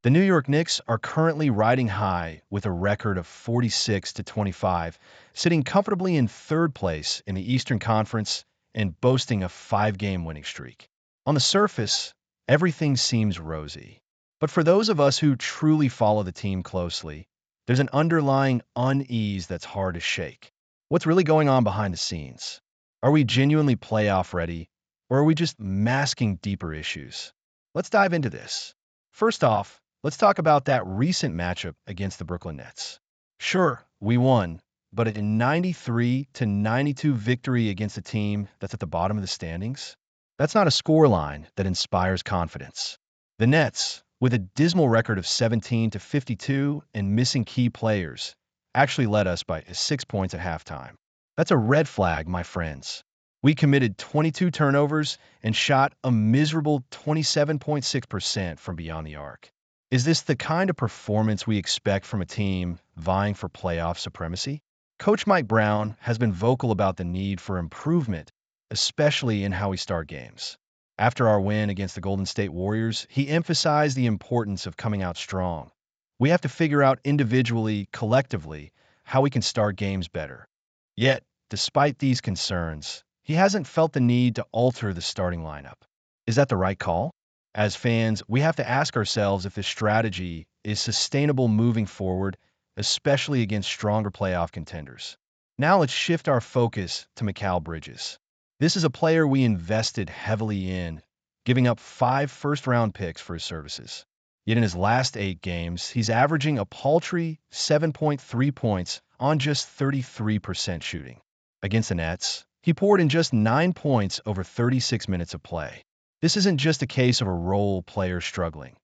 The New York Knicks are currently riding high with a record of 46-25, sitting comfortably in third place in the Eastern Conference and boasting a five-game winning streak. On the surface, everything seems rosy. But for those of us who truly follow the team closely, there's an underlying unease that's hard to shake. What's really going on behind the scenes? Are we genuinely playoff ready, or are we just masking deeper issues? Let's dive into this. First off, let's talk about that recent matchup against the Brooklyn Nets. Sure, we won, but a 93-92 victory against a team that's at the bottom of the standings? That's not a scoreline that inspires confidence. The Nets, with a dismal record of 17-52 and missing key players, actually led us by 6 points at halftime. That's a red flag, my friends. We committed 22 turnovers and shot a miserable 27.6% from beyond the arc. Is this the kind of performance we expect from a team vying for playoff supremacy? Coach Mike Brown has been vocal about the need for improvement, especially in how we start games. After our win against the Golden State Warriors, he emphasized the importance of coming out strong. We have to figure out individually, collectively, how we can start games better. Yet, despite these concerns, he hasn't felt the need to alter the starting lineup. Is that the right call? As fans, we have to ask ourselves if this strategy is sustainable moving forward, especially against stronger playoff contenders. Now let's shift our focus to Mikal Bridges. This is a player we invested heavily in, giving up 5 first-round picks for his services. Yet in his last 8 games, he's averaging a paltry 7.3 points on just 33% shooting. Against the Nets, he poured in just 9 points over 36 minutes of play. This isn't just a case of a role player struggling.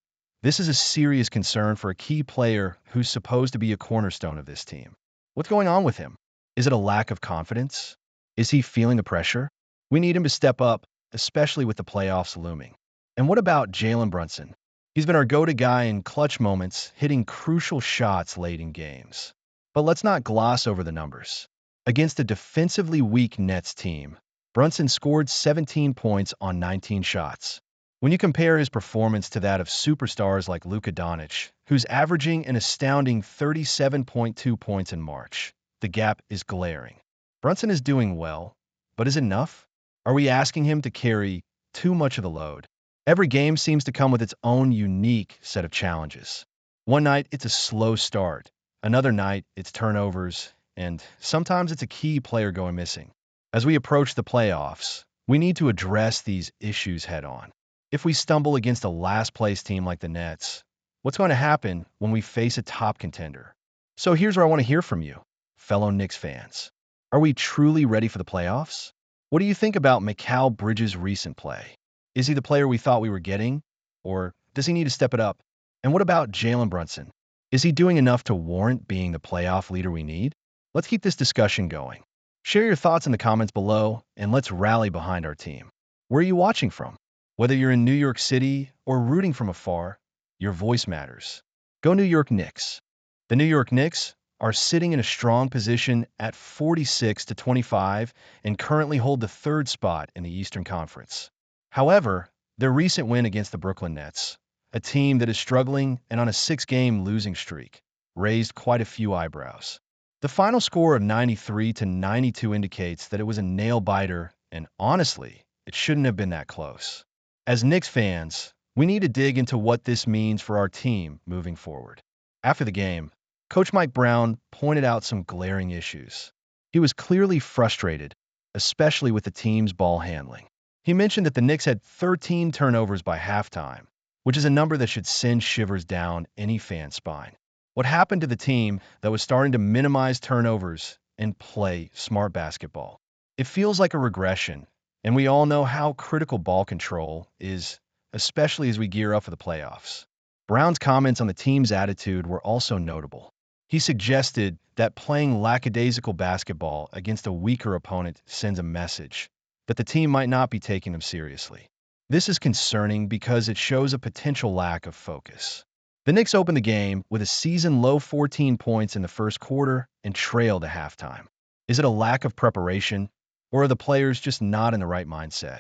This is a serious concern for a key player who's supposed to be a cornerstone of this team. What's going on with him? Is it a lack of confidence? Is he feeling the pressure? We need him to step up, especially with the playoffs looming. And what about Jalen Brunson? He's been our go-to guy in clutch moments, hitting crucial shots late in games. But let's not gloss over the numbers. Against a defensively weak Nets team, Brunson scored 17 points on 19 shots. When you compare his performance to that of superstars like Luka Doncic, who's averaging an astounding 37.2 points in March, the gap is glaring. Brunson is doing well, but is it enough? Are we asking him to carry too much of the load? Every game seems to come with its own unique set of challenges. One night, it's a slow start. Another night, it's turnovers, and sometimes it's a key player going missing. As we approach the playoffs, we need to address these issues head-on. If we stumble against a last-place team like the Nets, what's going to happen when we face a top contender? So here's where I want to hear from you, fellow Knicks fans. Are we truly ready for the playoffs? What do you think about Mikal Bridges' recent play? Is he the player we thought we were getting? Or does he need to step it up? And what about Jalen Brunson? Is he doing enough to warrant being the playoff leader we need? Let's keep this discussion going. Share your thoughts in the comments below, and let's rally behind our team. Where are you watching from? Whether you're in New York City or rooting from afar, your voice matters. Go New York Knicks. The New York Knicks are sitting in a strong position at 46-25 and currently hold the 3rd spot in the Eastern Conference. However, their recent win against the Brooklyn Nets, a team that is struggling and on a 6-game losing streak, raised quite a few eyebrows. The final score of 93-92 indicates that it was a nail-biter, and honestly, it shouldn't have been that close. As Knicks fans, we need to dig into what this means for our team moving forward. After the game, Coach Mike Brown pointed out some glaring issues. He was clearly frustrated, especially with the team's ball handling. He mentioned that the Knicks had 13 turnovers by halftime, which is a number that should send shivers down any fan's spine. What happened to the team that was starting to minimize turnovers and play smart basketball? It feels like a regression, and we all know how critical ball control is, especially as we gear up for the playoffs. Brown's comments on the team's attitude were also notable. He suggested that playing lackadaisical basketball against a weaker opponent sends a message that the team might not be taking them seriously. This is concerning because it shows a potential lack of focus. The Knicks opened the game with a season-low 14 points in the first quarter and trailed at halftime. Is it a lack of preparation, or are the players just not in the right mindset?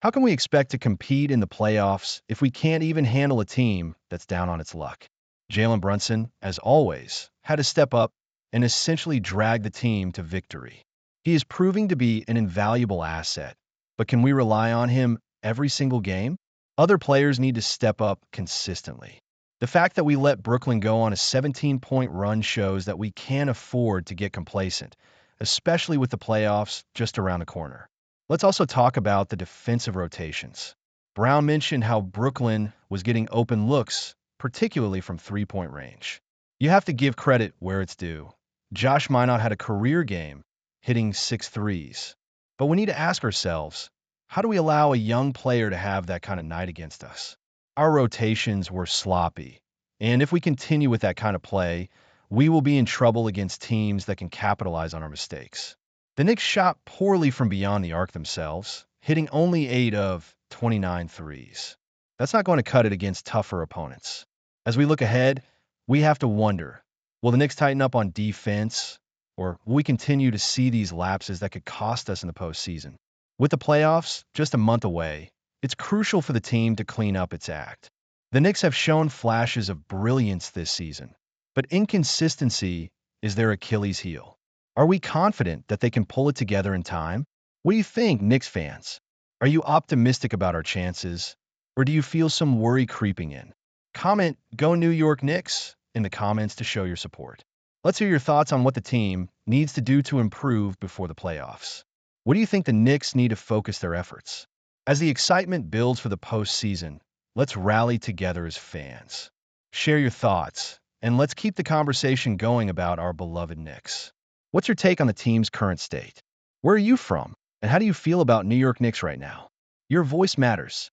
How can we expect to compete in the playoffs if we can't even handle a team that's down on its luck? Jalen Brunson, as always, had to step up and essentially drag the team to victory. He is proving to be an invaluable asset, but can we rely on him every single game? Other players need to step up consistently. The fact that we let Brooklyn go on a 17-point run shows that we can't afford to get complacent, especially with the playoffs just around the corner. Let's also talk about the defensive rotations. Brown mentioned how Brooklyn was getting open looks, particularly from three-point range. You have to give credit where it's due. Josh Minot had a career game, hitting 6 threes. But we need to ask ourselves, how do we allow a young player to have that kind of night against us? Our rotations were sloppy, and if we continue with that kind of play, we will be in trouble against teams that can capitalize on our mistakes. The Knicks shot poorly from beyond the arc themselves, hitting only 8 of 29 threes. That's not going to cut it against tougher opponents. As we look ahead, we have to wonder, will the Knicks tighten up on defense, or will we continue to see these lapses that could cost us in the postseason? With the playoffs just a month away, it's crucial for the team to clean up its act. The Knicks have shown flashes of brilliance this season, but inconsistency is their Achilles heel. Are we confident that they can pull it together in time? What do you think, Knicks fans? Are you optimistic about our chances, or do you feel some worry creeping in? Comment "Go New York Knicks" in the comments to show your support. Let's hear your thoughts on what the team needs to do to improve before the playoffs. What do you think the Knicks need to focus their efforts? As the excitement builds for the postseason, let's rally together as fans. Share your thoughts, and let's keep the conversation going about our beloved Knicks. What's your take on the team's current state? Where are you from, and how do you feel about New York Knicks right now? Your voice matters.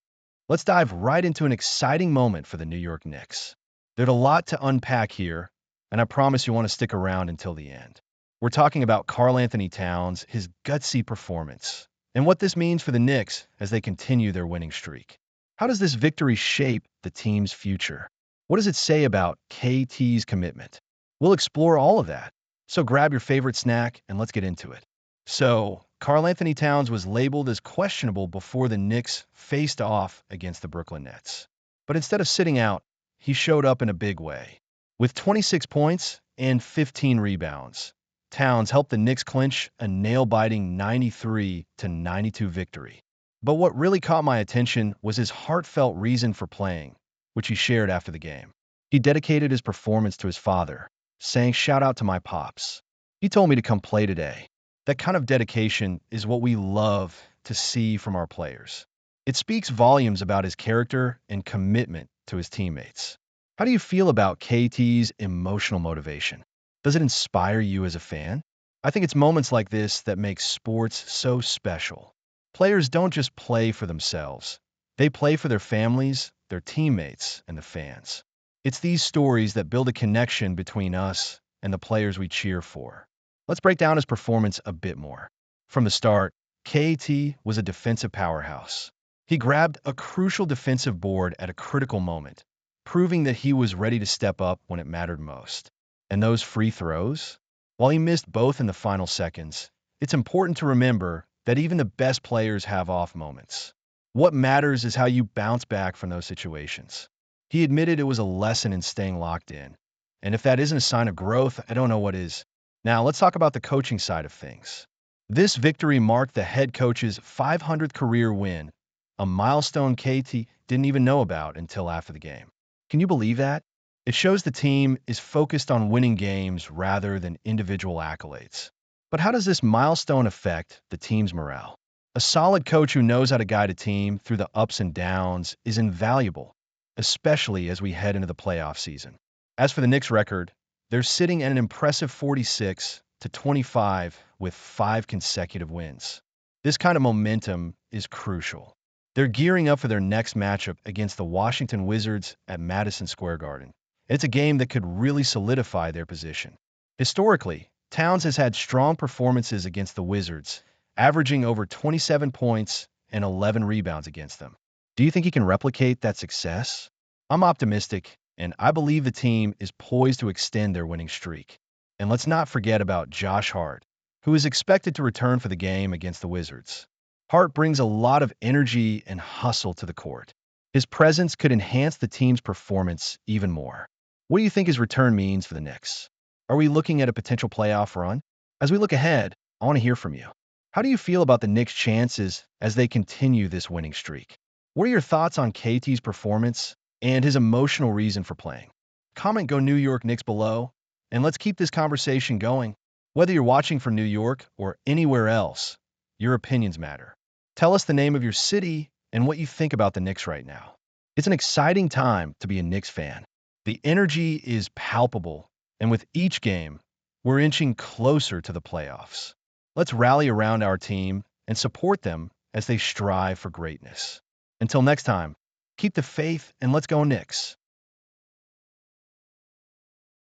Let's dive right into an exciting moment for the New York Knicks. There's a lot to unpack here, and I promise you want to stick around until the end. We're talking about Karl Anthony Towns, his gutsy performance, and what this means for the Knicks as they continue their winning streak. How does this victory shape the team's future? What does it say about KT's commitment? We'll explore all of that. So grab your favorite snack and let's get into it. So, Karl Anthony Towns was labeled as questionable before the Knicks faced off against the Brooklyn Nets. But instead of sitting out, he showed up in a big way. With 26 points and 15 rebounds, Towns helped the Knicks clinch a nail-biting 93-92 victory. But what really caught my attention was his heartfelt reason for playing, which he shared after the game. He dedicated his performance to his father, saying, "Shout out to my pops. He told me to come play today." That kind of dedication is what we love to see from our players. It speaks volumes about his character and commitment to his teammates. How do you feel about KT's emotional motivation? Does it inspire you as a fan? I think it's moments like this that make sports so special. Players don't just play for themselves. They play for their families, their teammates, and the fans. It's these stories that build a connection between us and the players we cheer for. Let's break down his performance a bit more. From the start, KT was a defensive powerhouse. He grabbed a crucial defensive board at a critical moment, proving that he was ready to step up when it mattered most. And those free throws? While he missed both in the final seconds, it's important to remember that even the best players have off moments. What matters is how you bounce back from those situations. He admitted it was a lesson in staying locked in. And if that isn't a sign of growth, I don't know what is. Now, let's talk about the coaching side of things. This victory marked the head coach's 500th career win, a milestone KT didn't even know about until after the game. Can you believe that? It shows the team is focused on winning games rather than individual accolades. But how does this milestone affect the team's morale? A solid coach who knows how to guide a team through the ups and downs is invaluable, especially as we head into the playoff season. As for the Knicks' record, they're sitting at an impressive 46-25 with 5 consecutive wins. This kind of momentum is crucial. They're gearing up for their next matchup against the Washington Wizards at Madison Square Garden. It's a game that could really solidify their position. Historically, Towns has had strong performances against the Wizards, averaging over 27 points and 11 rebounds against them. Do you think he can replicate that success? I'm optimistic, and I believe the team is poised to extend their winning streak. And let's not forget about Josh Hart, who is expected to return for the game against the Wizards. Hart brings a lot of energy and hustle to the court. His presence could enhance the team's performance even more. What do you think his return means for the Knicks? Are we looking at a potential playoff run? As we look ahead, I want to hear from you. How do you feel about the Knicks' chances as they continue this winning streak? What are your thoughts on KT's performance and his emotional reason for playing? Comment Go New York Knicks below, and let's keep this conversation going. Whether you're watching from New York or anywhere else, your opinions matter. Tell us the name of your city and what you think about the Knicks right now. It's an exciting time to be a Knicks fan. The energy is palpable, and with each game, we're inching closer to the playoffs. Let's rally around our team and support them as they strive for greatness. Until next time, keep the faith and let's go Knicks.